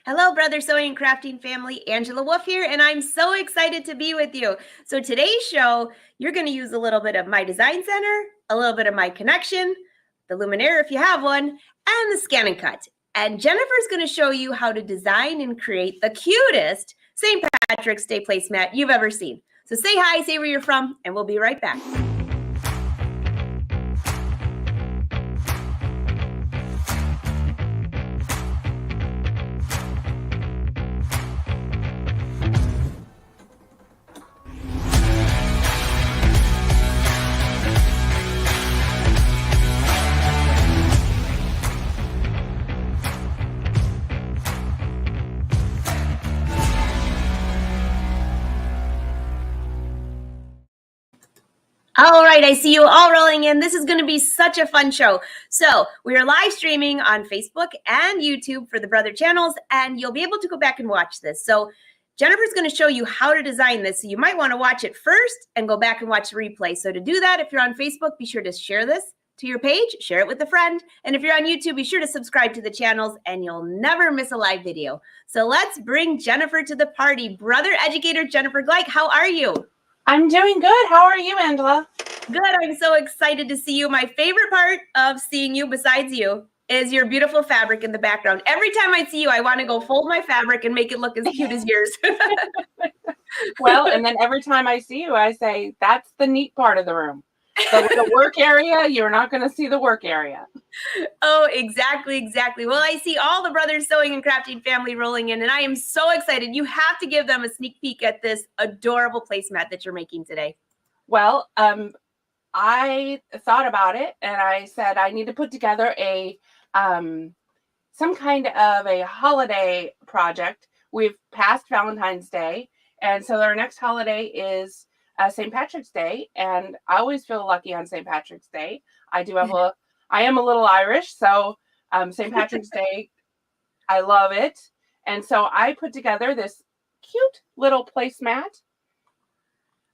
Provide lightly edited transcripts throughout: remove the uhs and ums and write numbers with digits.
Hello, Brother Sewing and Crafting family. Angela Wolf here, and I'm so excited to be with you. So today's show, you're going to use a little bit of my design center, a little bit of my connection, the Luminaire if you have one, and the ScanNCut. And Jennifer's going to show you how to design and create the cutest St. Patrick's Day placemat you've ever seen. So say hi, say where you're from, and we'll be right back. All right, I see you all rolling in. This is going to be such a fun show. So we are live streaming on Facebook and YouTube for the Brother channels, and you'll be able to go back and watch this. So Jennifer's going to show you how to design this. So you might want to watch it first and go back and watch the replay. So to do that, if you're on Facebook, be sure to share this to your page, share it with a friend. And if you're on YouTube, be sure to subscribe to the channels and you'll never miss a live video. So let's bring Jennifer to the party. Brother Educator Jennifer Gleich, how are you? I'm doing good. How are you, Angela? Good. I'm so excited to see you. My favorite part of seeing you, besides you, is your beautiful fabric in the background. Every time I see you, I want to go fold my fabric and make it look as cute as yours. Well, and then every time I see you, I say, that's the neat part of the room. So the work area, you're not going to see the work area. Oh, exactly, exactly. Well, I see all the Brothers Sewing and Crafting family rolling in, and I am so excited. You have to give them a sneak peek at this adorable placemat that you're making today. Well, I thought about it, and I said I need to put together a some kind of a holiday project. We've passed Valentine's Day, and so our next holiday is St. Patrick's Day, and I always feel lucky on St. Patrick's Day. I am a little Irish, so St. Patrick's Day, I love it. And so I put together this cute little placemat.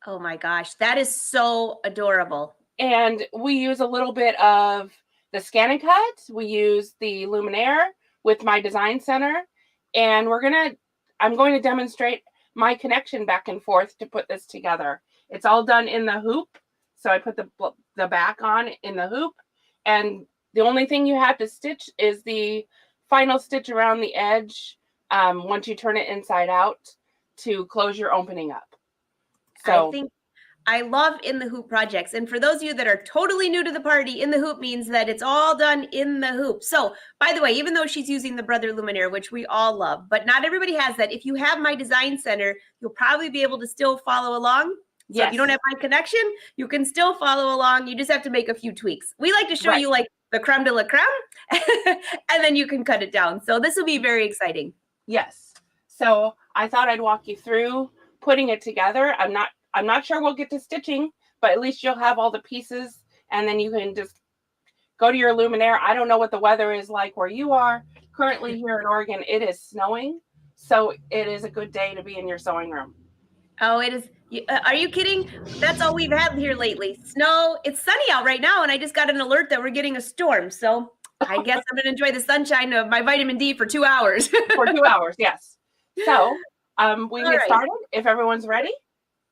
Oh my gosh, that is so adorable. And we use a little bit of the ScanNCut. We use the Luminaire with my design center, and I'm going to demonstrate my connection back and forth to put this together. It's all done in the hoop. So I put the back on in the hoop, and the only thing you have to stitch is the final stitch around the edge once you turn it inside out to close your opening up. So I love in the hoop projects. And for those of you that are totally new to the party, in the hoop means that it's all done in the hoop. So by the way, even though she's using the Brother Luminaire, which we all love, but not everybody has that. If you have my design center, you'll probably be able to still follow along. So yes. If you don't have my connection, you can still follow along. You just have to make a few tweaks. We like to show you like the creme de la creme, and then you can cut it down. So this will be very exciting. Yes. So I thought I'd walk you through putting it together. I'm not sure we'll get to stitching, but at least you'll have all the pieces, and then you can just go to your Luminaire. I don't know what the weather is like where you are. Currently here in Oregon, it is snowing, so it is a good day to be in your sewing room. Oh, it is. Are you kidding? That's all we've had here lately. Snow. It's sunny out right now, and I just got an alert that we're getting a storm. So I guess I'm going to enjoy the sunshine of my vitamin D for 2 hours. For 2 hours, yes. So we can get started if everyone's ready.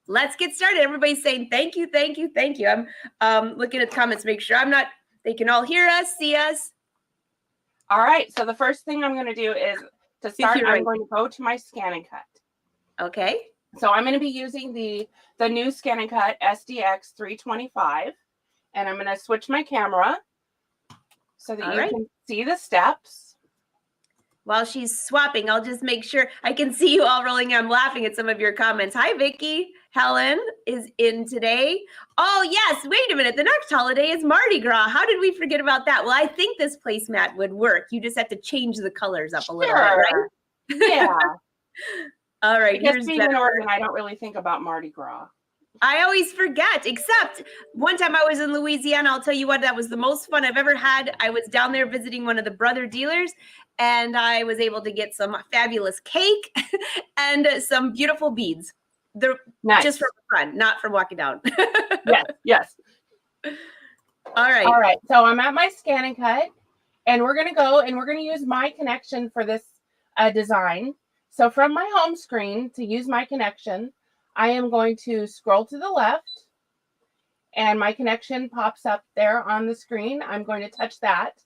Let's get started. Everybody's saying thank you, thank you, thank you. I'm looking at the comments, make sure they can all hear us, see us. All right. So the first thing I'm going to do is to start, I'm going to go to my ScanNCut. Okay. So I'm going to be using the new ScanNCut SDX 325, and I'm going to switch my camera so that you can see the steps. While she's swapping, I'll just make sure I can see you all rolling. I'm laughing at some of your comments. Hi, Vicki. Helen is in today. Oh, yes. Wait a minute. The next holiday is Mardi Gras. How did we forget about that? Well, I think this placemat would work. You just have to change the colors up a little bit, right? Yeah. All right. Because being in Oregon, I don't really think about Mardi Gras. I always forget, except one time I was in Louisiana. I'll tell you what, that was the most fun I've ever had. I was down there visiting one of the Brother dealers, and I was able to get some fabulous cake and some beautiful beads. They're just for fun, not for walking down. Yes. All right. All right. So I'm at my ScanNCut, and we're going to go and we're going to use my connection for this a design. So from my home screen, to use my connection, I am going to scroll to the left, and my connection pops up there on the screen. I'm going to touch that,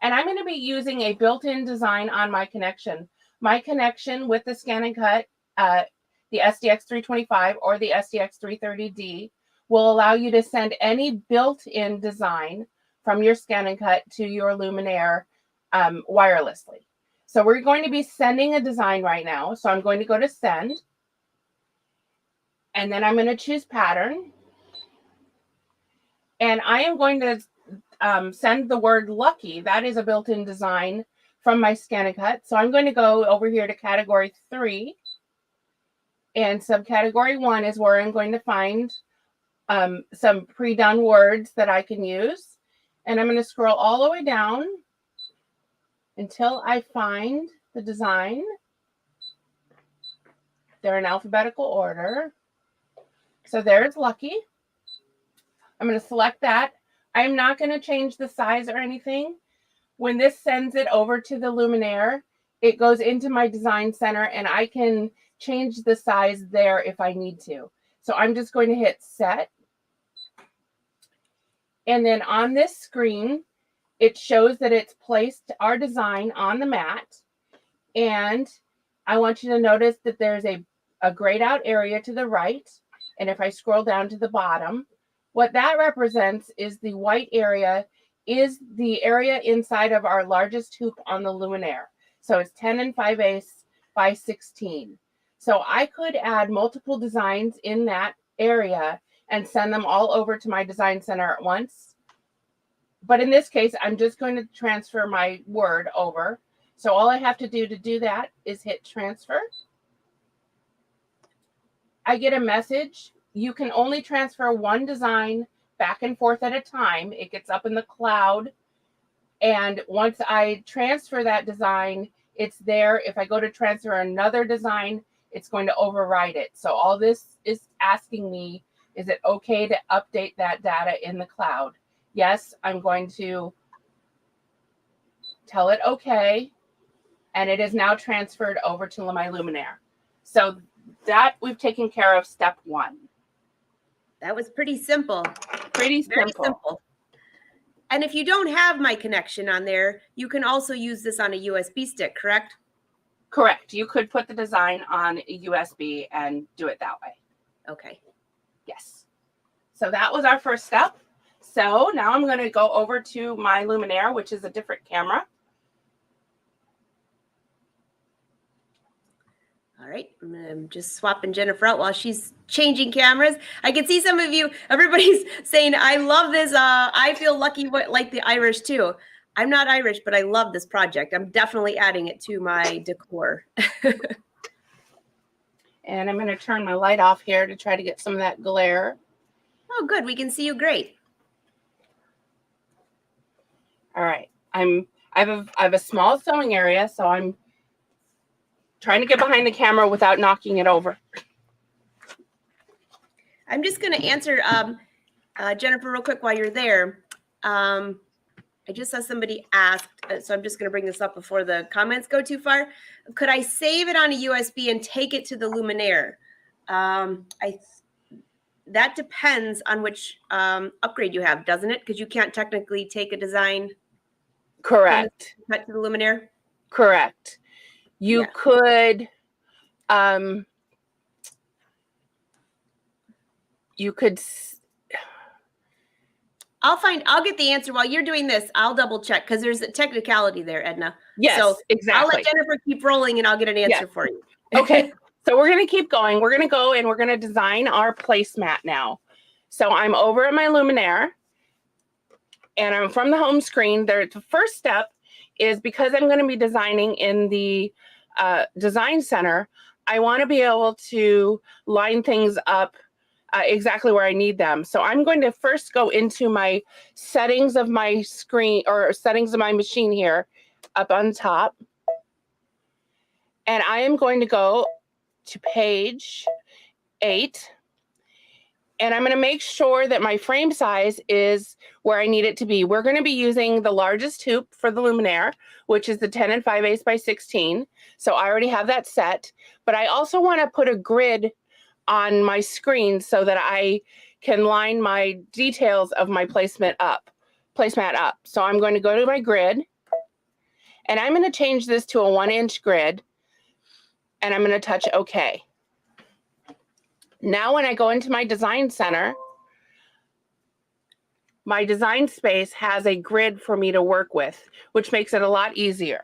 and I'm going to be using a built-in design on my connection. My connection with the ScanNCut, the SDX 325 or the SDX 330D, will allow you to send any built-in design from your ScanNCut to your Luminaire wirelessly. So we're going to be sending a design right now. So I'm going to go to send, and then I'm going to choose pattern. And I am going to send the word lucky. That is a built-in design from my ScanNCut. So I'm going to go over here to category 3. And subcategory 1 is where I'm going to find some pre-done words that I can use. And I'm going to scroll all the way down until I find the design. They're in alphabetical order. So there's lucky. I'm going to select that. I'm not going to change the size or anything. When this sends it over to the Luminaire, it goes into my design center, and I can change the size there if I need to. So I'm just going to hit set. And then on this screen, it shows that it's placed our design on the mat. And I want you to notice that there's a grayed out area to the right. And if I scroll down to the bottom, what that represents is the white area is the area inside of our largest hoop on the Luminaire. So it's 10 5/8 by 16. So I could add multiple designs in that area and send them all over to my design center at once. But in this case, I'm just going to transfer my word over. So all I have to do that is hit transfer. I get a message. You can only transfer one design back and forth at a time. It gets up in the cloud. And once I transfer that design, it's there. If I go to transfer another design, it's going to override it. So all this is asking me, is it okay to update that data in the cloud? Yes, I'm going to tell it okay. And it is now transferred over to my Luminaire. So that we've taken care of step 1. That was pretty simple. Pretty Very simple. simple. And if you don't have my connection on there, you can also use this on a USB stick, correct? Correct. You could put the design on a USB and do it that way. Okay. Yes. So that was our first step. So now I'm going to go over to my Luminaire, which is a different camera. All right, I'm just swapping Jennifer out while she's changing cameras. I can see some of you, everybody's saying, I love this. I feel lucky like the Irish too. I'm not Irish, but I love this project. I'm definitely adding it to my decor. And I'm going to turn my light off here to try to get some of that glare. Oh, good. We can see you great. All right. I have a small sewing area, so I'm trying to get behind the camera without knocking it over. I'm just going to answer Jennifer real quick while you're there. I just saw somebody asked, so I'm just going to bring this up before the comments go too far. Could I save it on a USB and take it to the Luminaire? That depends on which upgrade you have, doesn't it? Because you can't technically take a design. Correct. Cut to the Luminaire. Correct. You could, I'll get the answer while you're doing this. I'll double check because there's a technicality there, Edna. Yes, so exactly. I'll let Jennifer keep rolling and I'll get an answer for you. Okay. So we're going to keep going. We're going to go and we're going to design our placemat now. So I'm over at my Luminaire and I'm from the home screen. The first step is because I'm going to be designing in the design center, I want to be able to line things up exactly where I need them. So I'm going to first go into my settings of my screen or settings of my machine here up on top. And I am going to go to page 8. And I'm going to make sure that my frame size is where I need it to be. We're going to be using the largest hoop for the Luminaire, which is the 10 5/8 by 16. So I already have that set, but I also want to put a grid on my screen so that I can line my details of my placemat up. So I'm going to go to my grid, and I'm going to change this to a 1-inch grid, and I'm going to touch OK. Now when I go into my design center, my design space has a grid for me to work with, which makes it a lot easier.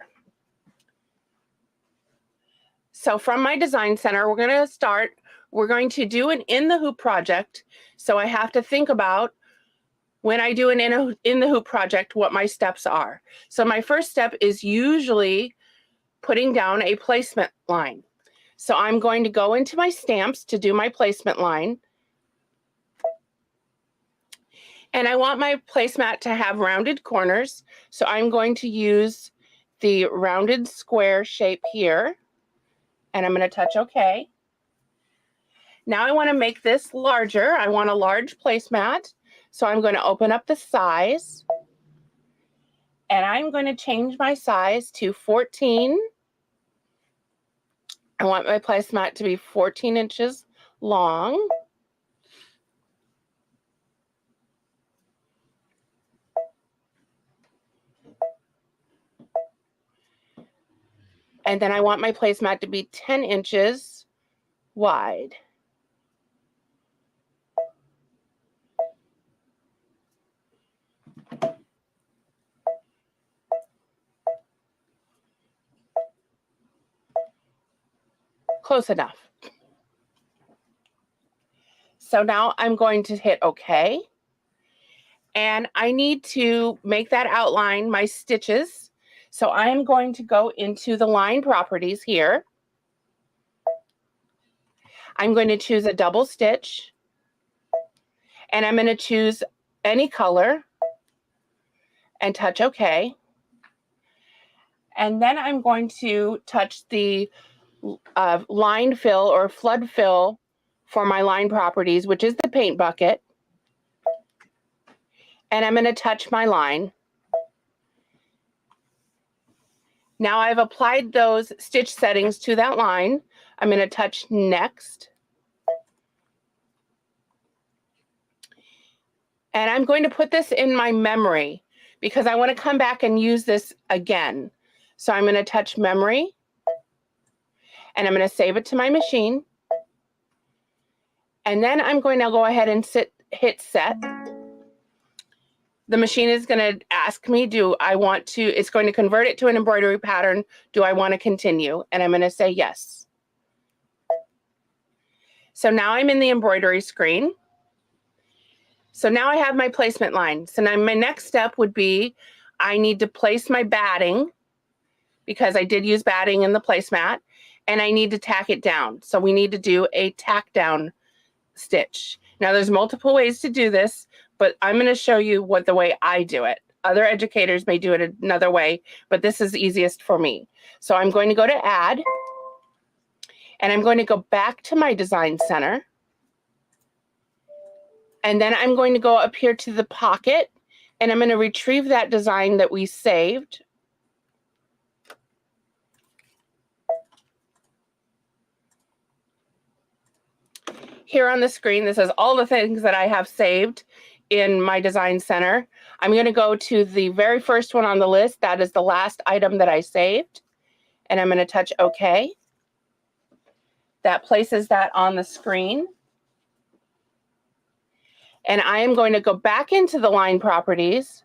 So from my design center, we're going to do an in the hoop project. So I have to think about, when I do an in the hoop project, what my steps are. So my first step is usually putting down a placement line. So I'm going to go into my stamps to do my placement line. And I want my placemat to have rounded corners. So I'm going to use the rounded square shape here. And I'm going to touch OK. Now I want to make this larger. I want a large placemat. So I'm going to open up the size. And I'm going to change my size to 14. I want my placemat to be 14 inches long. And then I want my placemat to be 10 inches wide. Close enough. So now I'm going to hit OK. And I need to make that outline my stitches. So I am going to go into the line properties here. I'm going to choose a double stitch. And I'm going to choose any color and touch OK. And then I'm going to touch the line fill or flood fill for my line properties, which is the paint bucket. And I'm going to touch my line. Now I've applied those stitch settings to that line. I'm going to touch next. And I'm going to put this in my memory because I want to come back and use this again. So I'm going to touch memory. And I'm going to save it to my machine. And then I'm going to go ahead and hit set. The machine is going to ask me, it's going to convert it to an embroidery pattern. Do I want to continue? And I'm going to say yes. So now I'm in the embroidery screen. So now I have my placement line. So now my next step would be, I need to place my batting because I did use batting in the placemat, and I need to tack it down. So we need to do a tack down stitch. Now there's multiple ways to do this, but I'm going to show you the way I do it. Other educators may do it another way, but this is easiest for me. So I'm going to go to add, and I'm going to go back to my design center. And then I'm going to go up here to the pocket, and I'm going to retrieve that design that we saved. Here on the screen, this is all the things that I have saved in my design center. I'm going to go to the very first one on the list. That is the last item that I saved. And I'm going to touch OK. That places that on the screen. And I am going to go back into the line properties,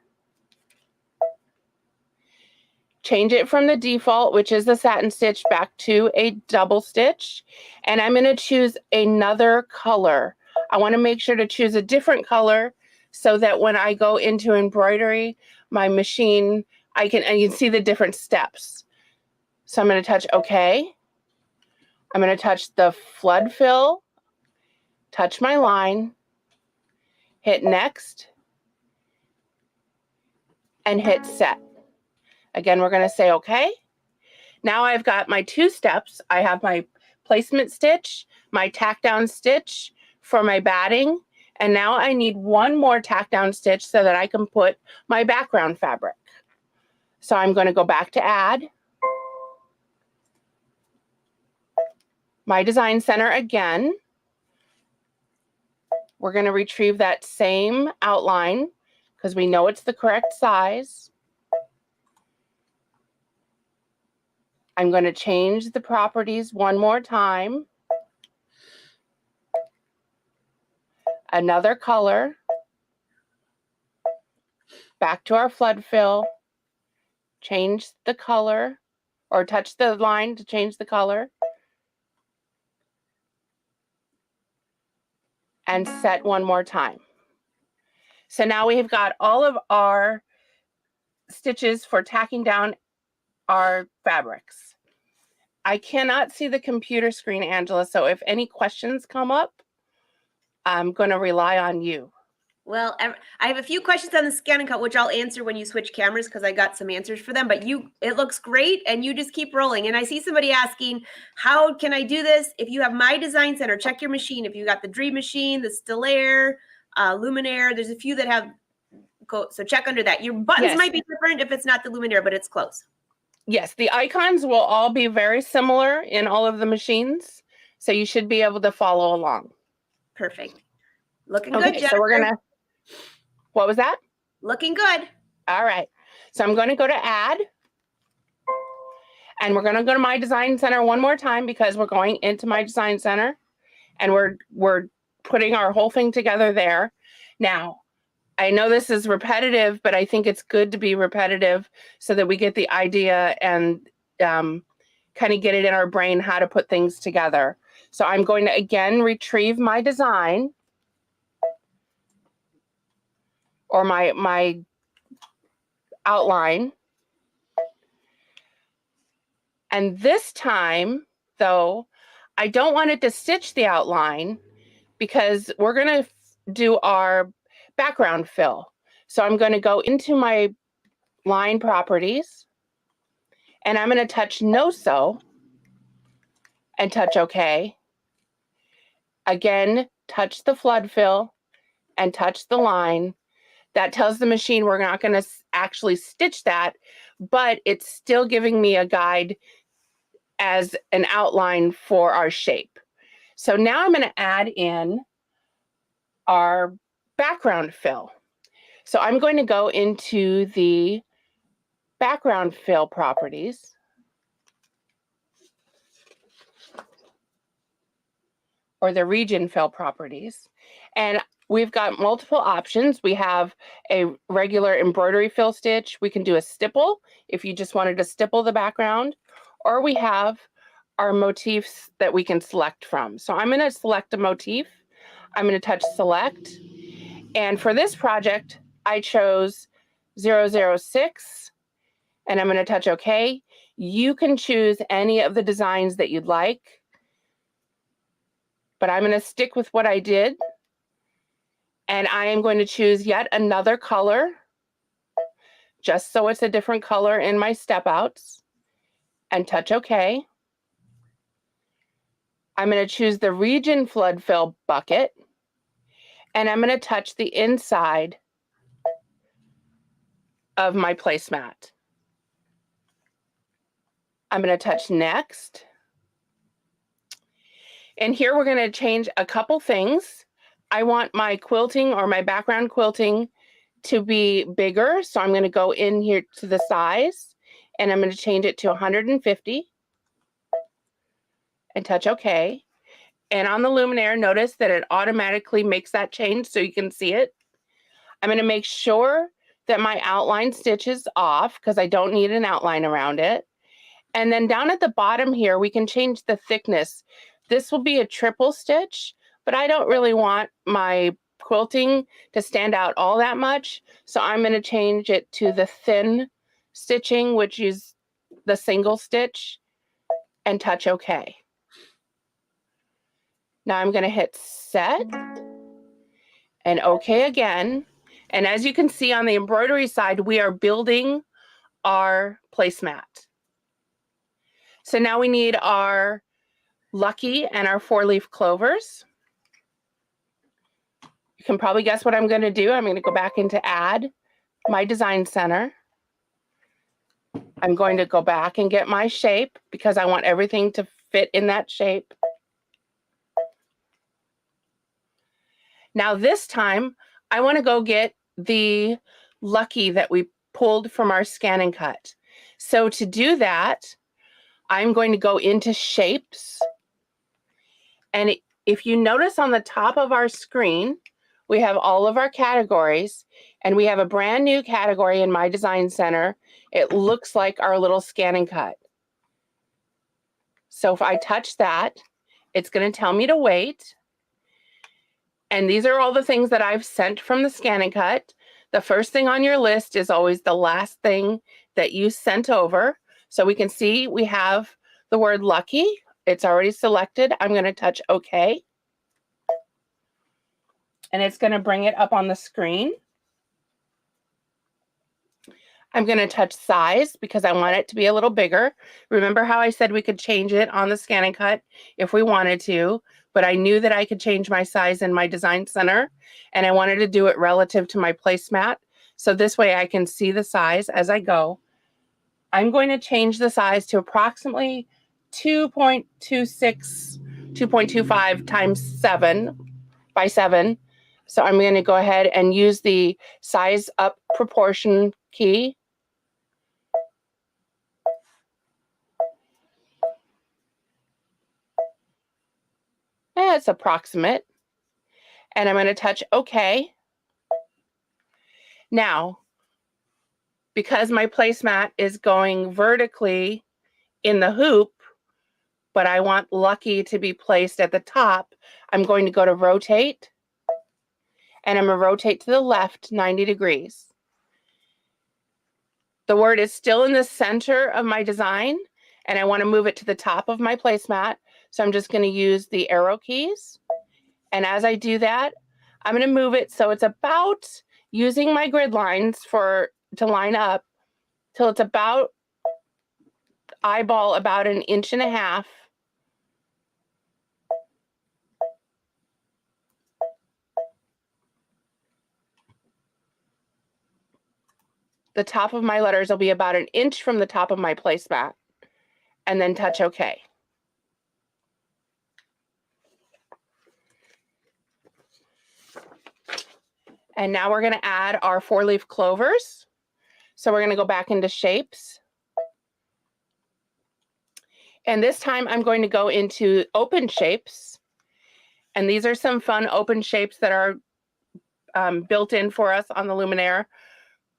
change it from the default, which is the satin stitch, back to a double stitch. And I'm going to choose another color. I want to make sure to choose a different color so that when I go into embroidery, my machine, I can see the different steps. So I'm going to touch OK. I'm going to touch the flood fill, touch my line, hit next, and hit set. Again, we're going to say OK. Now I've got my two steps. I have my placement stitch, my tack down stitch for my batting, And now I need one more tack down stitch so that I can put my background fabric. So I'm going to go back to add. My design center again. We're going to retrieve that same outline because we know it's the correct size. I'm going to change the properties one more time. Another color. Back to our flood fill. Change the color or touch the line to change the color. And set one more time. So now we've got all of our stitches for tacking down our fabrics. I cannot see the computer screen, Angela, so if any questions come up, I'm going to rely on you. Well, I have a few questions on the ScanNCut, which I'll answer when you switch cameras because I got some answers for them. But it looks great, and you just keep rolling. And I see somebody asking, how can I do this? If you have My Design Center, check your machine. If you got the Dream Machine, the Stellaire, Luminaire, there's a few that have. So check under that. Your buttons might be different if it's not the Luminaire, but it's close. Yes, the icons will all be very similar in all of the machines, so you should be able to follow along. Perfect. Looking good, Jennifer. So we're gonna. What was that? Looking good. All right. So I'm going to go to add. And we're going to go to My Design Center one more time because we're going into My Design Center. And we're putting our whole thing together there. Now, I know this is repetitive, but I think it's good to be repetitive so that we get the idea and kind of get it in our brain how to put things together. So I'm going to, again, retrieve my design. Or my outline. And this time, though, I don't want it to stitch the outline because we're going to do our background fill. So I'm going to go into my line properties, and I'm going to touch No Sew and touch OK. Again, touch the flood fill and touch the line. That tells the machine we're not going to actually stitch that, but it's still giving me a guide as an outline for our shape. So now I'm going to add in our background fill. So I'm going to go into the background fill properties. Or the region fill properties. And we've got multiple options. We have a regular embroidery fill stitch. We can do a stipple if you just wanted to stipple the background, or we have our motifs that we can select from. So I'm going to select a motif. I'm going to touch select. And for this project, I chose 006, and I'm going to touch OK. You can choose any of the designs that you'd like, but I'm going to stick with what I did. And I am going to choose yet another color, just so it's a different color in my step outs, and touch OK. I'm going to choose the region flood fill bucket, and I'm going to touch the inside of my placemat. I'm going to touch next. And here we're going to change a couple things. I want my quilting or my background quilting to be bigger. So I'm going to go in here to the size, and I'm going to change it to 150 and touch OK. And on the Luminaire, notice that it automatically makes that change so you can see it. I'm going to make sure that my outline stitch is off because I don't need an outline around it. And then down at the bottom here, we can change the thickness. This will be a triple stitch, but I don't really want my quilting to stand out all that much. So I'm going to change it to the thin stitching, which is the single stitch, and touch OK. Now I'm going to hit set and OK again. And as you can see on the embroidery side, we are building our placemat. So now we need our Lucky and our 4-leaf clovers. You can probably guess what I'm going to do. I'm going to go back into Add My Design Center. I'm going to go back and get my shape because I want everything to fit in that shape. Now this time, I want to go get the Lucky that we pulled from our ScanNCut. So to do that, I'm going to go into Shapes. And if you notice on the top of our screen, we have all of our categories, and we have a brand new category in My Design Center. It looks like our little ScanNCut. So if I touch that, it's going to tell me to wait. And these are all the things that I've sent from the ScanNCut. The first thing on your list is always the last thing that you sent over. So we can see we have the word Lucky. It's already selected. I'm going to touch OK. And it's going to bring it up on the screen. I'm going to touch size because I want it to be a little bigger. Remember how I said we could change it on the ScanNCut if we wanted to, but I knew that I could change my size in my Design Center, and I wanted to do it relative to my placemat. So this way I can see the size as I go. I'm going to change the size to approximately 2.26, 2.25 times 7 by 7. So I'm going to go ahead and use the size up proportion key. It's approximate. And I'm going to touch OK. Now, because my placemat is going vertically in the hoop, but I want Lucky to be placed at the top, I'm going to go to Rotate. And I'm going to rotate to the left 90 degrees. The word is still in the center of my design, and I want to move it to the top of my placemat. So I'm just going to use the arrow keys. And as I do that, I'm going to move it so it's about, using my grid lines to line up, till it's about eyeball about 1.5 inches. The top of my letters will be about 1 inch from the top of my placemat, and then touch OK. And now we're going to add our 4-leaf clovers. So we're going to go back into Shapes. And this time I'm going to go into Open Shapes. And these are some fun open shapes that are built in for us on the Luminaire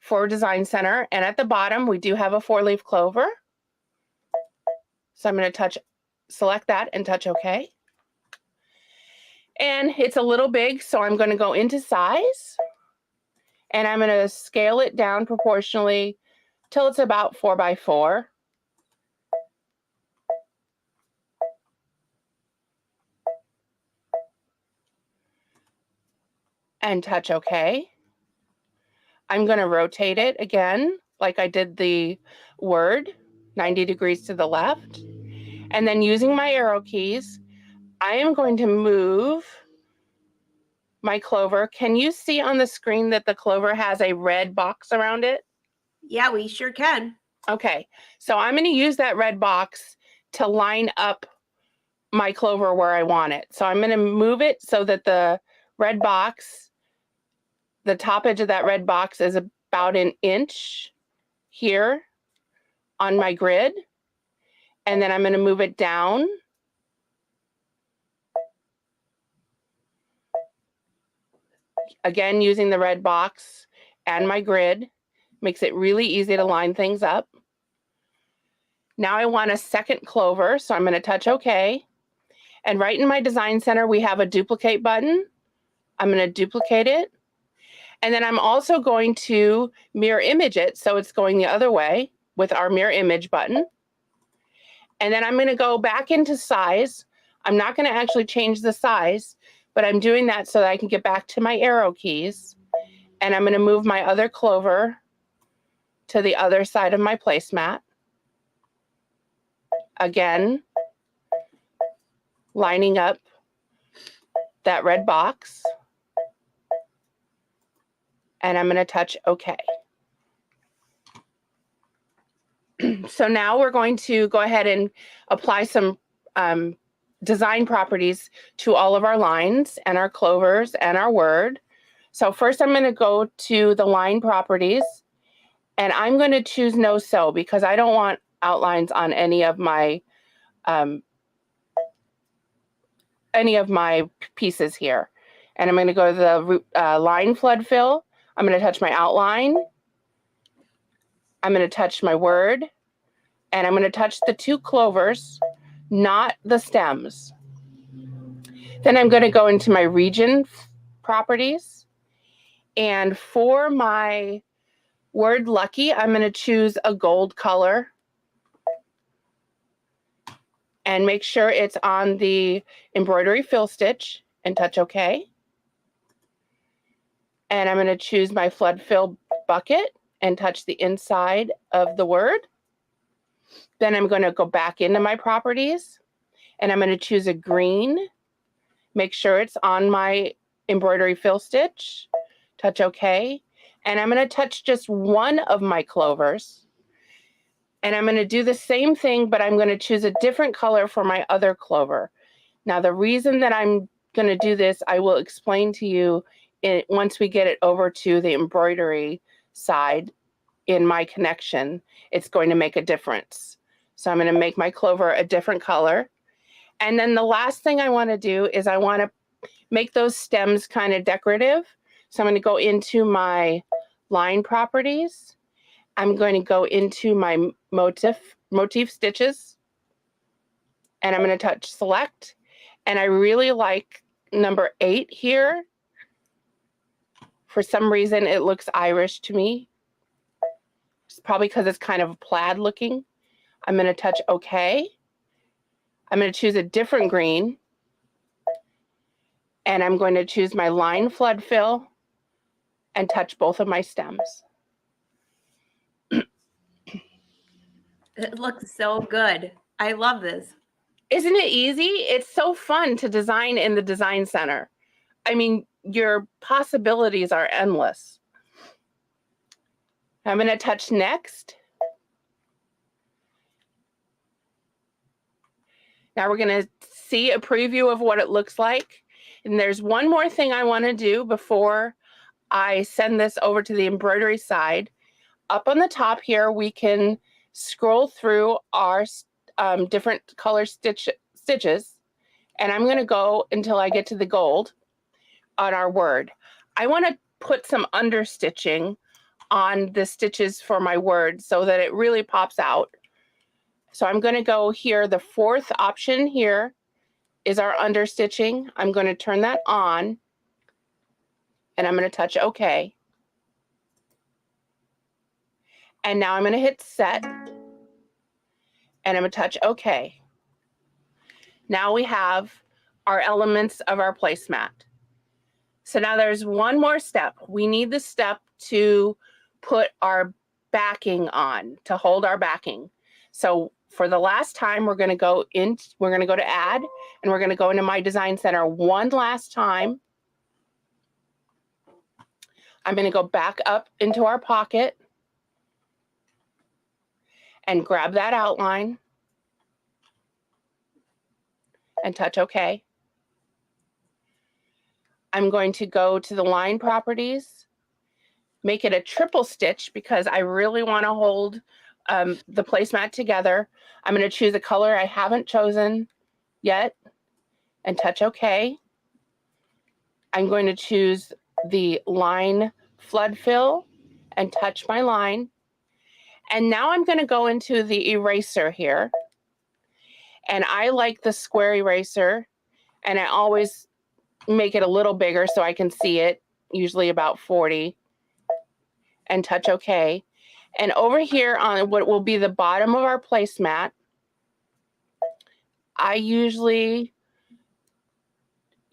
for Design Center. And at the bottom, we do have a 4-leaf clover. So I'm going to select that and touch OK. And it's a little big, so I'm going to go into size. And I'm going to scale it down proportionally till it's about 4 by 4. And touch OK. I'm going to rotate it again, like I did the word, 90 degrees to the left. And then using my arrow keys, I am going to move my clover. Can you see on the screen that the clover has a red box around it? Yeah, we sure can. Okay, so I'm going to use that red box to line up my clover where I want it. So I'm going to move it so that the red box, the top edge of that red box is about 1 inch here on my grid. And then I'm going to move it down. Again, using the red box and my grid makes it really easy to line things up. Now I want a second clover, so I'm going to touch OK. And right in my Design Center, we have a duplicate button. I'm going to duplicate it. And then I'm also going to mirror image it, so it's going the other way with our mirror image button. And then I'm going to go back into size. I'm not going to actually change the size, but I'm doing that so that I can get back to my arrow keys. And I'm going to move my other clover to the other side of my placemat. Again, lining up that red box. and I'm going to touch OK. So now we're going to go ahead and apply some design properties to all of our lines and our clovers and our word. So first I'm going to go to the line properties, and I'm going to choose no sew because I don't want outlines on any of my pieces here. And I'm going to go to the line flood fill. I'm going to touch my outline. I'm going to touch my word, and I'm going to touch the 2 clovers, not the stems. Then I'm going to go into my region properties, and for my word lucky, I'm going to choose a gold color and make sure it's on the embroidery fill stitch and touch OK. And I'm going to choose my flood fill bucket and touch the inside of the word. Then I'm going to go back into my properties, and I'm going to choose a green, make sure it's on my embroidery fill stitch, touch OK. And I'm going to touch just one of my clovers. And I'm going to do the same thing, but I'm going to choose a different color for my other clover. Now, the reason that I'm going to do this, I will explain to you once we get it over to the embroidery side in my connection. It's going to make a difference. So I'm going to make my clover a different color. And then the last thing I want to do is I want to make those stems kind of decorative. So I'm going to go into my line properties. I'm going to go into my motif stitches, and I'm going to touch select. And I really like number 8 here. For some reason, it looks Irish to me. It's probably because it's kind of plaid looking. I'm going to touch OK. I'm going to choose a different green. And I'm going to choose my line flood fill and touch both of my stems. It looks so good. I love this. Isn't it easy? It's so fun to design in the design center. I mean, your possibilities are endless. I'm going to touch next. Now we're going to see a preview of what it looks like. And there's one more thing I want to do before I send this over to the embroidery side. Up on the top here, we can scroll through our different color stitches. And I'm going to go until I get to the gold on our word. I want to put some understitching on the stitches for my word so that it really pops out. So I'm going to go here. The 4th option here is our understitching. I'm going to turn that on, and I'm going to touch OK. And now I'm going to hit set, and I'm going to touch OK. Now we have our elements of our placemat. So now there's one more step. We need the step to put our backing on, to hold our backing. So for the last time, we're going to go to add, and we're going to go into my design center one last time. I'm going to go back up into our pocket and grab that outline and touch OK. I'm going to go to the line properties, make it a triple stitch because I really want to hold the placemat together. I'm going to choose a color I haven't chosen yet and touch OK. I'm going to choose the line flood fill and touch my line. And now I'm going to go into the eraser here. And I like the square eraser, and I always make it a little bigger so I can see it, usually about 40, and touch OK. And over here on what will be the bottom of our placemat, I usually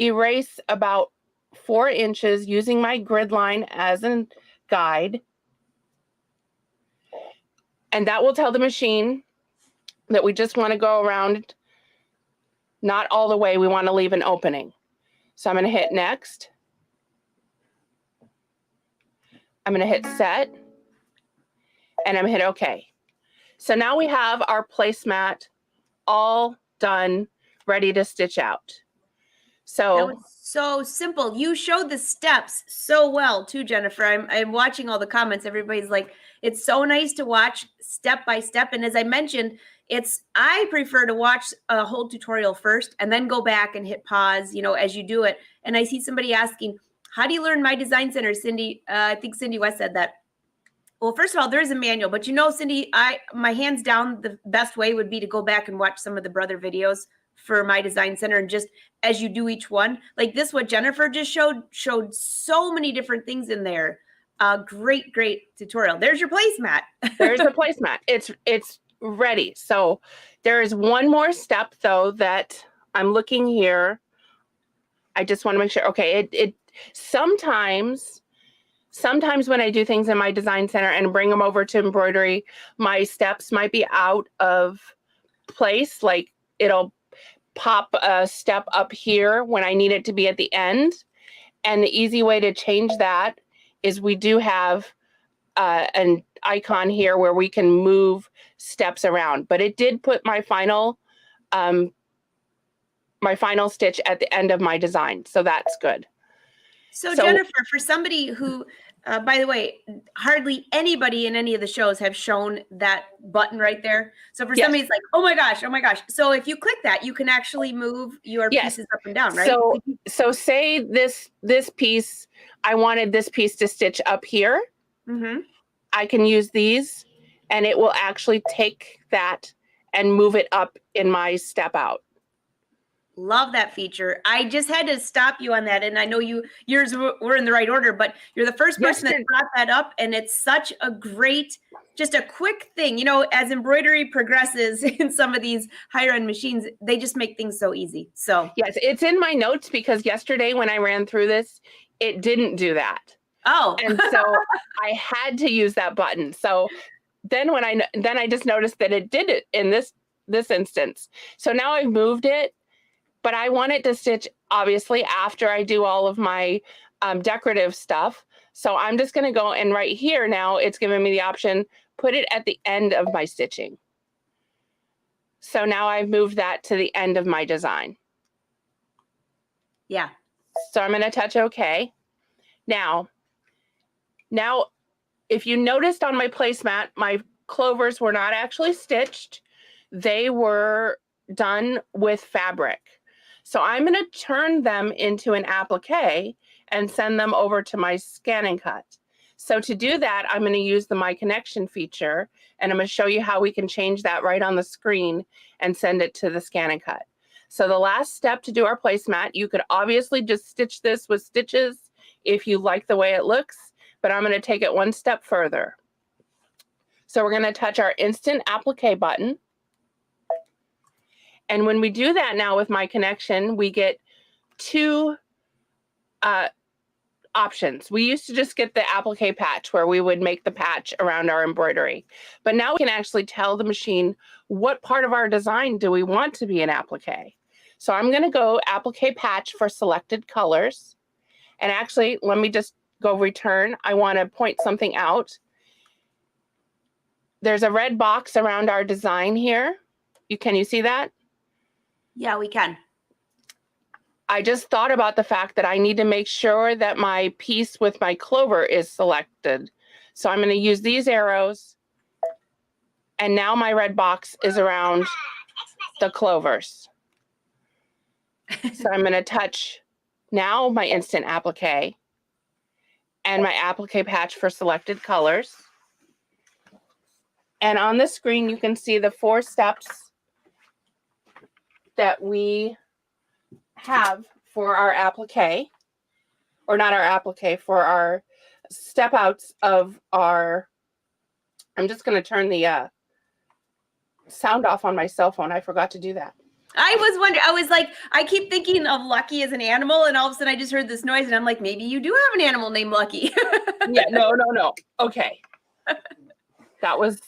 erase about 4 inches using my grid line as a guide. And that will tell the machine that we just want to go around, not all the way, we want to leave an opening. So I'm going to hit next. I'm going to hit set, and I'm going to hit OK. So now we have our placemat all done, ready to stitch out. So that was so simple. You showed the steps so well too, Jennifer. I'm watching all the comments. Everybody's like, it's so nice to watch step by step. And as I mentioned, I prefer to watch a whole tutorial first and then go back and hit pause, as you do it. And I see somebody asking, how do you learn My Design Center, Cindy? I think Cindy West said that. Well, first of all, there is a manual, but Cindy, my hands down, the best way would be to go back and watch some of the brother videos for My Design Center, and just as you do each one, like this, what Jennifer just showed so many different things in there. Great tutorial. There's your placemat. There's the placemat. It's ready. So there is one more step though that I'm looking here. I just want to make sure. Okay, it sometimes when I do things in My Design Center and bring them over to embroidery, my steps might be out of place. Like it'll pop a step up here when I need it to be at the end. And the easy way to change that is we do have an icon here where we can move steps around. But it did put my final stitch at the end of my design. So that's good. So Jennifer, for somebody who, by the way, hardly anybody in any of the shows have shown that button right there. So for somebody, it's like, oh my gosh. So if you click that, you can actually move your pieces up and down, right? So say this piece, I wanted this piece to stitch up here. Mm-hmm. I can use these, and it will actually take that and move it up in my step out. Love that feature. I just had to stop you on that. And I know yours were in the right order, but you're the first person that brought that up. And it's such a great, just a quick thing, as embroidery progresses in some of these higher end machines, they just make things so easy. So yes, it's in my notes because yesterday when I ran through this, it didn't do that. Oh, and so I had to use that button. So then I just noticed that it did it in this instance. So now I've moved it. But I want it to stitch, obviously, after I do all of my decorative stuff. So I'm just going to go, and right here now, it's giving me the option, put it at the end of my stitching. So now I've moved that to the end of my design. Yeah. So I'm going to touch OK. Now, if you noticed on my placemat, my clovers were not actually stitched. They were done with fabric. So I'm going to turn them into an applique and send them over to my ScanNCut. So to do that, I'm going to use the My Connection feature, and I'm going to show you how we can change that right on the screen and send it to the ScanNCut. So the last step to do our placemat, you could obviously just stitch this with stitches if you like the way it looks, but I'm going to take it one step further. So we're going to touch our Instant Applique button. And when we do that now with My Connection, we get two options. We used to just get the applique patch where we would make the patch around our embroidery. But now we can actually tell the machine what part of our design do we want to be an applique. So I'm going to go applique patch for selected colors. And actually, let me just go return. I want to point something out. There's a red box around our design here. Can you see that? Yeah, we can. I just thought about the fact that I need to make sure that my piece with my clover is selected. So I'm going to use these arrows. And now my red box is around the clovers. So I'm going to touch now my Instant Applique and my applique patch for selected colors. And on the screen, you can see the 4 steps that we have for our applique, or not our applique, for our step outs of our, I'm just going to turn the sound off on my cell phone. I forgot to do that. I was wondering, I was like, I keep thinking of Lucky as an animal, and all of a sudden I just heard this noise, and I'm like, maybe you do have an animal named Lucky. Yeah, no. Okay. That was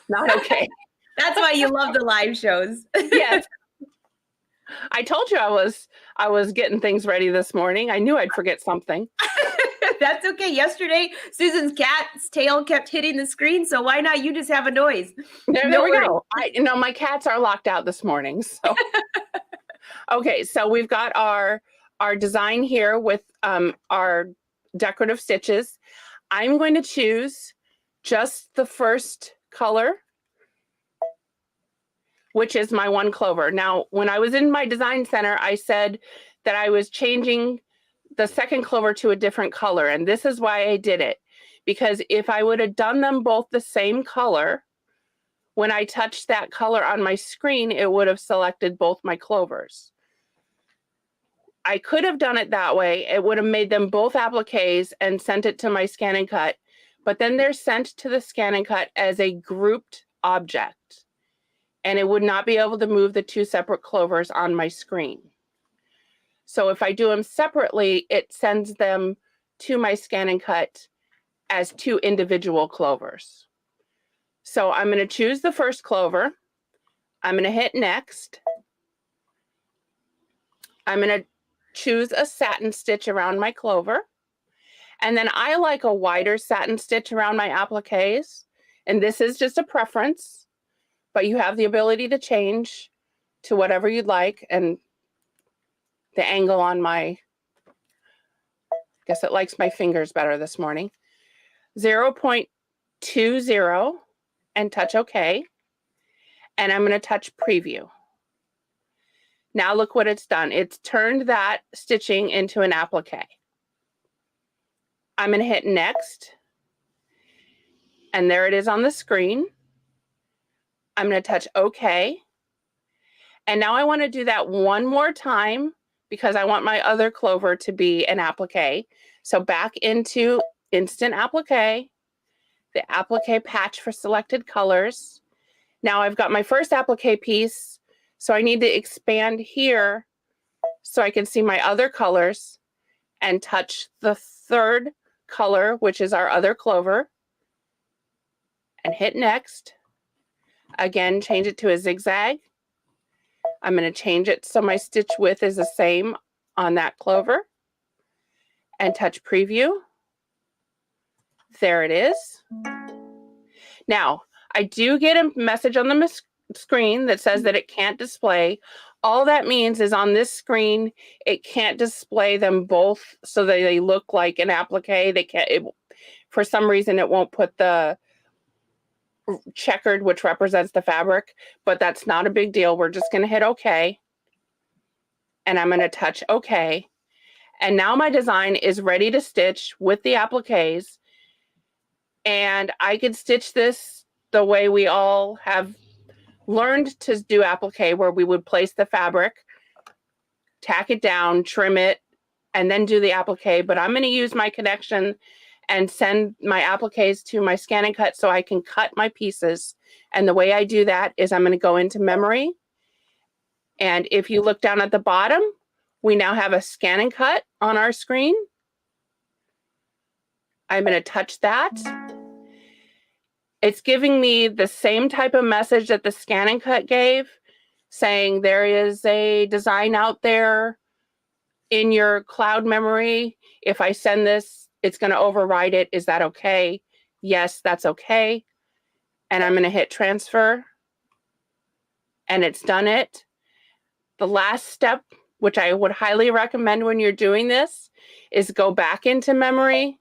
not okay. That's why you love the live shows. Yes. I told you I was getting things ready this morning. I knew I'd forget something. That's okay. Yesterday, Susan's cat's tail kept hitting the screen, so why not you just have a noise? There we go. My cats are locked out this morning. So okay, so we've got our design here with our decorative stitches. I'm going to choose just the first color, which is my one clover. Now, when I was in my design center, I said that I was changing the second clover to a different color, and this is why I did it. Because if I would have done them both the same color, when I touched that color on my screen, it would have selected both my clovers. I could have done it that way. It would have made them both appliques and sent it to my ScanNCut, but then they're sent to the ScanNCut as a grouped object, and it would not be able to move the two separate clovers on my screen. So if I do them separately, it sends them to my ScanNCut as two individual clovers. So I'm going to choose the first clover. I'm going to hit next. I'm going to choose a satin stitch around my clover. And then I like a wider satin stitch around my appliques. And this is just a preference, but you have the ability to change to whatever you'd like. And the angle on my, I guess it likes my fingers better this morning. 0.20 and touch OK. And I'm going to touch preview. Now look what it's done. It's turned that stitching into an applique. I'm going to hit next. And there it is on the screen. I'm going to touch OK. And now I want to do that one more time because I want my other clover to be an applique. So back into Instant Applique, the applique patch for selected colors. Now I've got my first applique piece, so I need to expand here so I can see my other colors and touch the third color, which is our other clover, and hit next. Again, change it to a zigzag. I'm going to change it so my stitch width is the same on that clover and touch preview. There it is. Now, I do get a message on the screen that says that it can't display. All that means is on this screen, it can't display them both so that they look like an applique. They can't, for some reason, it won't put the checkered, which represents the fabric, but that's not a big deal. We're just going to hit OK. And I'm going to touch OK. And now my design is ready to stitch with the appliques. And I could stitch this the way we all have learned to do applique, where we would place the fabric, tack it down, trim it, and then do the applique. But I'm going to use my connection and send my appliques to my ScanNCut so I can cut my pieces. And the way I do that is I'm going to go into memory. And if you look down at the bottom, we now have a ScanNCut on our screen. I'm going to touch that. It's giving me the same type of message that the ScanNCut gave, saying there is a design out there in your cloud memory. If I send this, it's going to override it. Is that okay? Yes, that's okay. And I'm going to hit transfer. And it's done it. The last step, which I would highly recommend when you're doing this, is go back into memory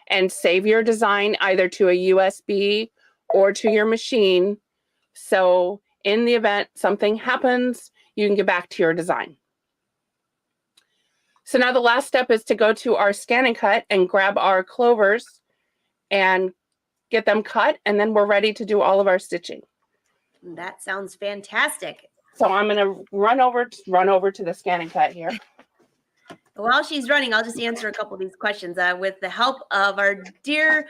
and save your design either to a USB or to your machine. So in the event something happens, you can get back to your design. So now the last step is to go to our ScanNCut and grab our clovers and get them cut, and then we're ready to do all of our stitching. That sounds fantastic. So I'm going to run over to the ScanNCut here. While she's running, I'll just answer a couple of these questions with the help of our dear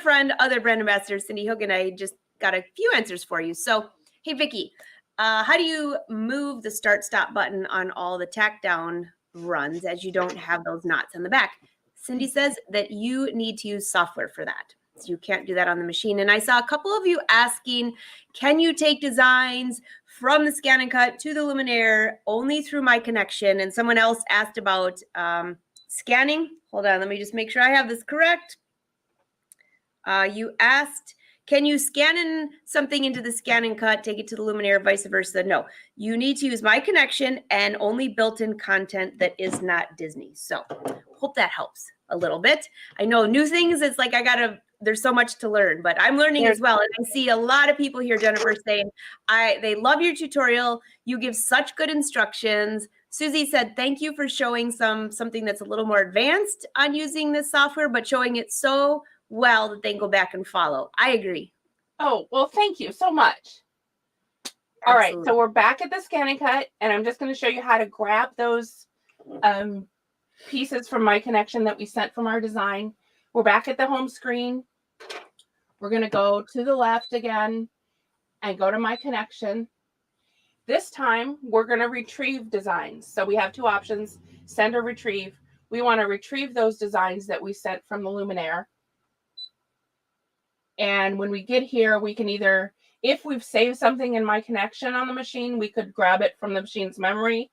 friend, other brand ambassador, Cindy Hogan. I just got a few answers for you. So, hey, Vicki, how do you move the start-stop button on all the tack down runs as you don't have those knots on the back? Cindy says that you need to use software for that. So you can't do that on the machine. And I saw a couple of you asking, can you take designs from the ScanNCut to the Luminaire only through my connection? And someone else asked about Scanning. Hold on. Let me just make sure I have this correct. You asked, can you scan in something into the ScanNCut, take it to the Luminaire, vice versa? No, you need to use my connection and only built-in content that is not Disney. So hope that helps a little bit. I know new things, it's like there's so much to learn, but I'm learning as well. And I see a lot of people here, Jennifer, saying they love your tutorial. You give such good instructions. Susie said, thank you for showing something that's a little more advanced on using this software, but showing it so well that they can go back and follow. I agree. Oh, well, thank you so much. Absolutely. All right, so we're back at the ScanNCut, and I'm just going to show you how to grab those pieces from my connection that we sent from our design. We're back at the home screen. We're going to go to the left again and go to my connection. This time, we're going to retrieve designs. So we have two options, send or retrieve. We want to retrieve those designs that we sent from the Luminaire. And when we get here, we can either, if we've saved something in my connection on the machine, we could grab it from the machine's memory.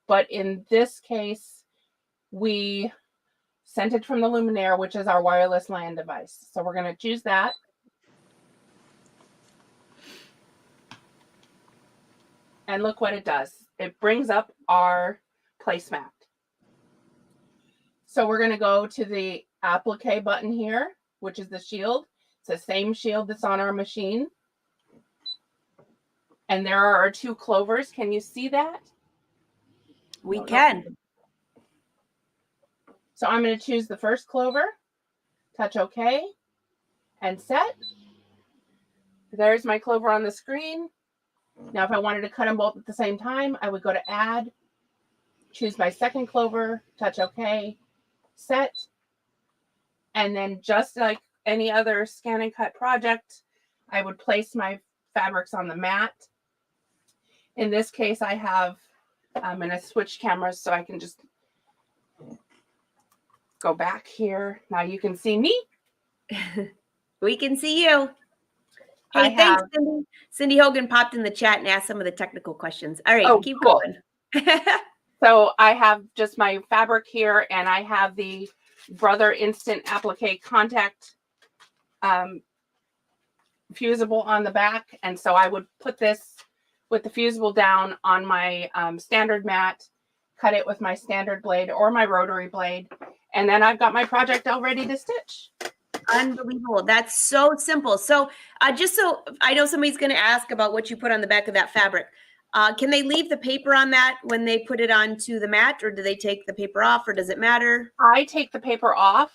But in this case, we sent it from the Luminaire, which is our wireless LAN device. So we're going to choose that. And look what it does. It brings up our placemat. So we're going to go to the applique button here, which is the shield. It's the same shield that's on our machine. And there are our two clovers. Can you see that? We can. So I'm going to choose the first clover, touch OK, and set. There's my clover on the screen. Now, if I wanted to cut them both at the same time, I would go to Add, choose my second clover, touch OK, set. And then just like any other ScanNCut project, I would place my fabrics on the mat. In this case, I have, I'm going to switch cameras so I can just go back here. Now you can see me. We can see you. Hey, thanks, Cindy. Cindy Hogan popped in the chat and asked some of the technical questions. All right, keep going. So I have just my fabric here, and I have the Brother Instant Applique Contact fusible on the back. And so I would put this with the fusible down on my standard mat, cut it with my standard blade or my rotary blade. And then I've got my project all ready to stitch. Unbelievable. That's so simple. So just so I know somebody's going to ask about what you put on the back of that fabric. Can they leave the paper on that when they put it onto the mat, or do they take the paper off, or does it matter? I take the paper off,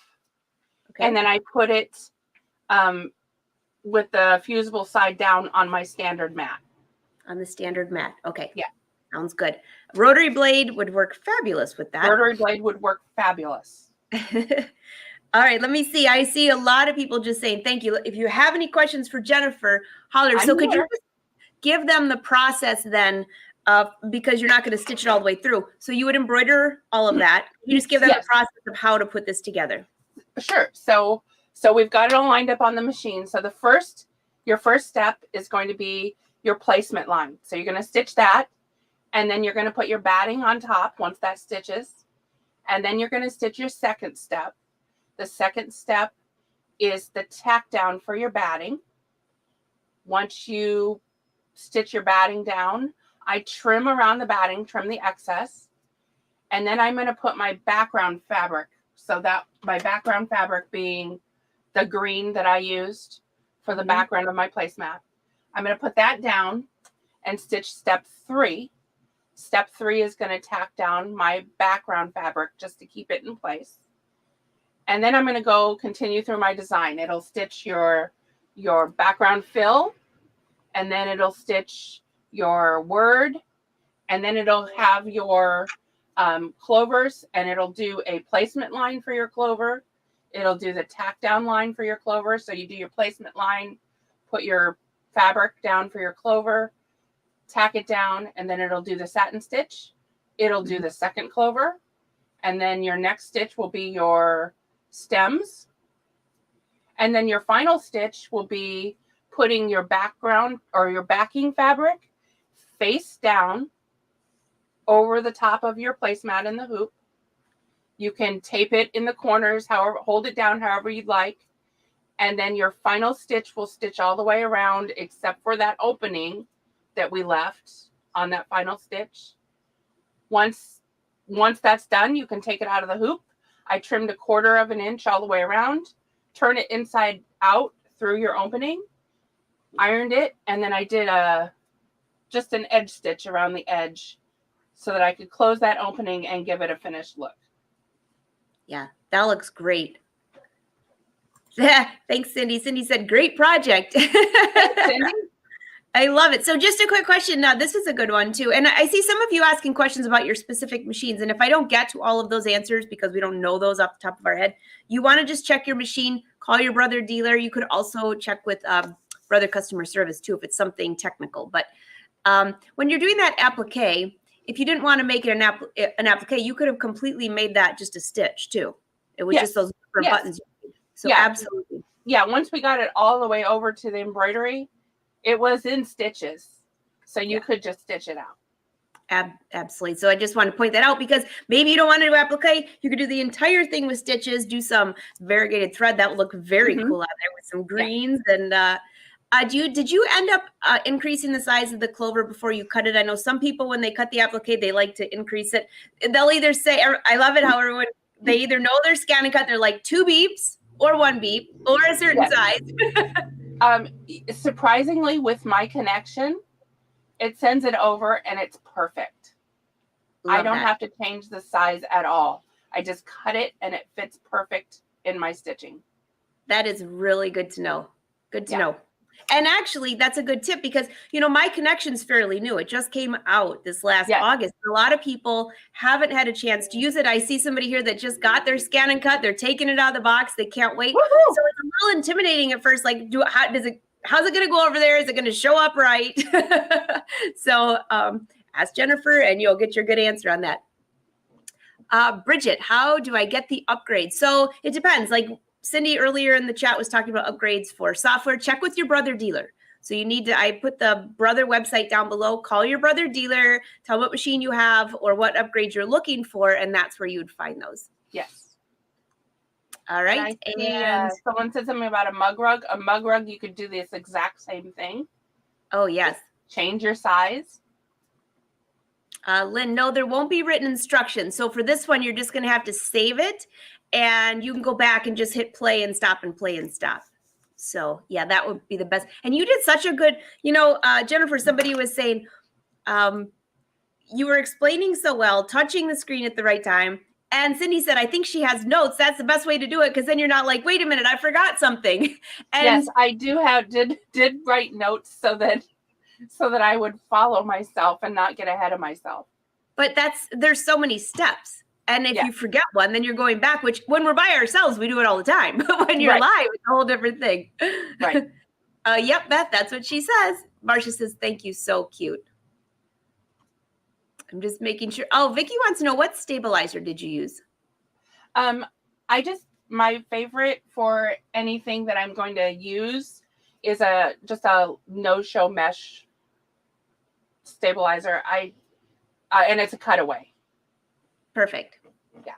and then I put it with the fusible side down on my standard mat. On the standard mat. Okay. Yeah. Sounds good. Rotary blade would work fabulous with that. Rotary blade would work fabulous. All right, let me see. I see a lot of people just saying thank you. If you have any questions for Jennifer, holler. So could you give them the process then, because you're not going to stitch it all the way through. So you would embroider all of that. You just give them the process of how to put this together. Sure. So we've got it all lined up on the machine. So your first step is going to be your placement line. So you're going to stitch that, and then you're going to put your batting on top once that stitches. And then you're going to stitch your second step. The second step is the tack down for your batting. Once you stitch your batting down, I trim around the batting, trim the excess, and then I'm going to put my background fabric. So that my background fabric being the green that I used for the background of my placemat. I'm going to put that down and stitch step 3. Step 3 is going to tack down my background fabric just to keep it in place. And then I'm going to go continue through my design. It'll stitch your background fill, and then it'll stitch your word, and then it'll have your clovers, and it'll do a placement line for your clover. It'll do the tack down line for your clover. So you do your placement line, put your fabric down for your clover, tack it down, and then it'll do the satin stitch. It'll do the second clover, and then your next stitch will be your stems. And then your final stitch will be putting your background or your backing fabric face down over the top of your placemat in the hoop. You can tape it in the corners, however, hold it down however you'd like. And then your final stitch will stitch all the way around except for that opening that we left on that final stitch. Once that's done, you can take it out of the hoop. I trimmed 1/4 inch all the way around, turn it inside out through your opening, ironed it, and then I did just an edge stitch around the edge so that I could close that opening and give it a finished look. Yeah, that looks great. Yeah, thanks, Cindy. Cindy said, great project. Thanks, Cindy. I love it. So just a quick question. Now, this is a good one too. And I see some of you asking questions about your specific machines. And if I don't get to all of those answers because we don't know those off the top of our head, you want to just check your machine, call your brother dealer. You could also check with brother customer service too, if it's something technical. But when you're doing that applique, if you didn't want to make it an applique, you could have completely made that just a stitch too. It was just those different buttons. So absolutely. Yeah, once we got it all the way over to the embroidery, it was in stitches. So you could just stitch it out. Absolutely. So I just want to point that out because maybe you don't want to do applique. You could do the entire thing with stitches, do some variegated thread. That would look very cool out there with some greens. And did you end up increasing the size of the clover before you cut it? I know some people, when they cut the applique, they like to increase it. They'll either say, I love it how everyone, they either know their ScanNCut, they're like 2 beeps or 1 beep or a certain size. Surprisingly, with my connection, it sends it over and it's perfect. I don't have to change the size at all. I just cut it and it fits perfect in my stitching. That is really good to know. Good to know. And actually, that's a good tip because, you know, my connection's fairly new. It just came out this last August. A lot of people haven't had a chance to use it. I see somebody here that just got their ScanNCut. They're taking it out of the box. They can't wait. Woo-hoo! So it's a little intimidating at first. Like, how's it going to go over there? Is it going to show up right? So ask Jennifer and you'll get your good answer on that. Bridget, how do I get the upgrade? So it depends. Like, Cindy earlier in the chat was talking about upgrades for software. Check with your brother dealer. So you need to, I put the brother website down below. Call your brother dealer, tell what machine you have or what upgrade you're looking for, and that's where you would find those. Yes. All right. And someone said something about a mug rug. A mug rug, you could do this exact same thing. Oh, yes. Just change your size. Lynn, no, there won't be written instructions. So for this one, you're just going to have to save it. And you can go back and just hit play and stop and play and stop. So yeah, that would be the best. And you did such a good, you know, Jennifer, somebody was saying you were explaining so well, touching the screen at the right time. And Cindy said, I think she has notes. That's the best way to do it. Because then you're not like, wait a minute, I forgot something. And yes, I do have, did write notes so that I would follow myself and not get ahead of myself. But there's so many steps. And if you forget one, then you're going back, which when we're by ourselves, we do it all the time. But when you're live, it's a whole different thing. Right. Yep, Beth, that's what she says. Marcia says, thank you. So cute. I'm just making sure. Oh, Vicky wants to know, what stabilizer did you use? My favorite for anything that I'm going to use is just a no-show mesh stabilizer. And it's a cutaway. Perfect. Yeah.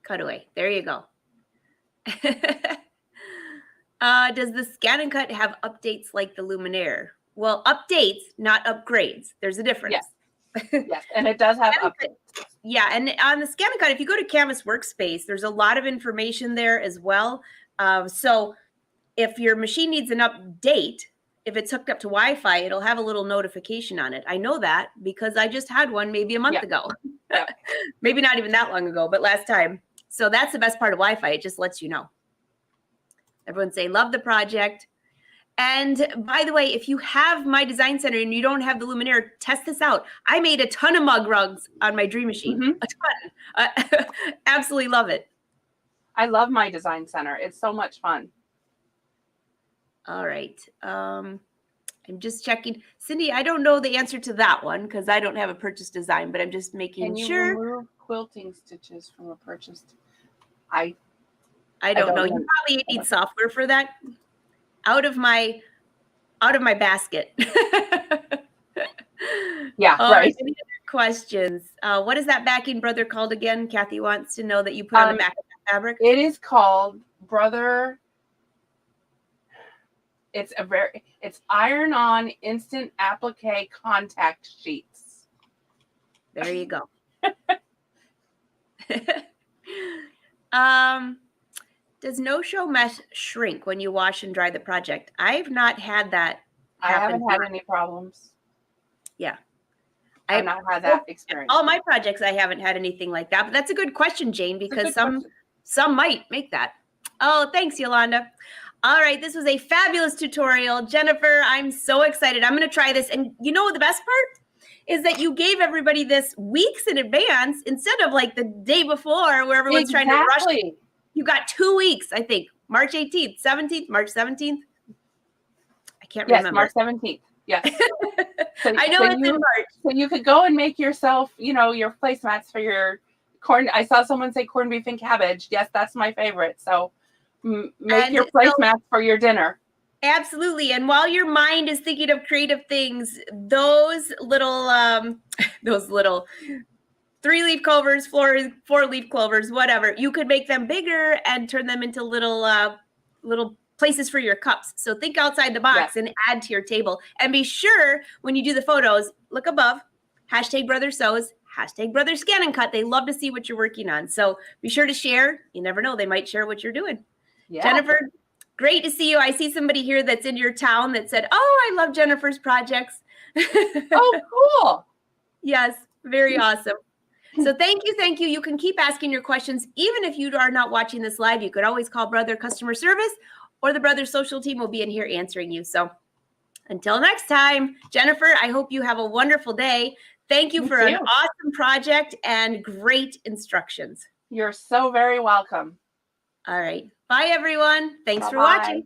Cutaway. There you go. Does the ScanNCut have updates like the Luminaire? Well, updates, not upgrades. There's a difference. Yes. Yes. And it does have updates. Yeah. And on the ScanNCut, if you go to Canvas Workspace, there's a lot of information there as well. So if your machine needs an update, if it's hooked up to Wi-Fi, it'll have a little notification on it. I know that because I just had one maybe a month ago. Maybe not even that long ago, but last time. So that's the best part of Wi-Fi. It just lets you know. Everyone say, love the project. And by the way, if you have my design center and you don't have the Luminaire, test this out. I made a ton of mug rugs on my Dream Machine. A ton. Absolutely love it. I love my design center. It's so much fun. All right. I'm just checking. Cindy, I don't know the answer to that one because I don't have a purchase design, but I'm just making sure. Can you remove quilting stitches from a purchase? I don't know. You probably need software for that. Out of my basket. Yeah, right. questions. What is that backing, brother, called again? Kathy wants to know that you put on the back of the fabric. It is called, brother. It's iron-on instant applique contact sheets. There you go. Does no-show mesh shrink when you wash and dry the project? I've not had that happen. I haven't had any problems. Yeah. I've not had that experience. All my projects, I haven't had anything like that. But that's a good question, Jane, because some might make that. Oh, thanks, Yolanda. All right, this was a fabulous tutorial. Jennifer, I'm so excited. I'm going to try this. And you know the best part is that you gave everybody this weeks in advance instead of like the day before where everyone's trying to rush. You got 2 weeks, I think. March 18th, 17th, March 17th. I can't remember. March 17th. Yes. So, I know it's in March. So you could go and make yourself, your placemats for your corn. I saw someone say corned beef and cabbage. Yes, that's my favorite. So make your placemats for your dinner. Absolutely. And while your mind is thinking of creative things, those little 3-leaf clovers, 4-leaf clovers, whatever, you could make them bigger and turn them into little places for your cups. So think outside the box and add to your table. And be sure when you do the photos, look above, #BrotherSews, #BrotherScanNCut. They love to see what you're working on. So be sure to share. You never know, they might share what you're doing. Yeah. Jennifer, great to see you. I see somebody here that's in your town that said, oh, I love Jennifer's projects. Oh, cool. Yes, very awesome. So thank you. Thank you. You can keep asking your questions. Even if you are not watching this live, you could always call Brother Customer Service or the Brother Social Team will be in here answering you. So until next time, Jennifer, I hope you have a wonderful day. Thank you for an awesome project and great instructions. You're so very welcome. All right. Bye, everyone. Thanks for watching.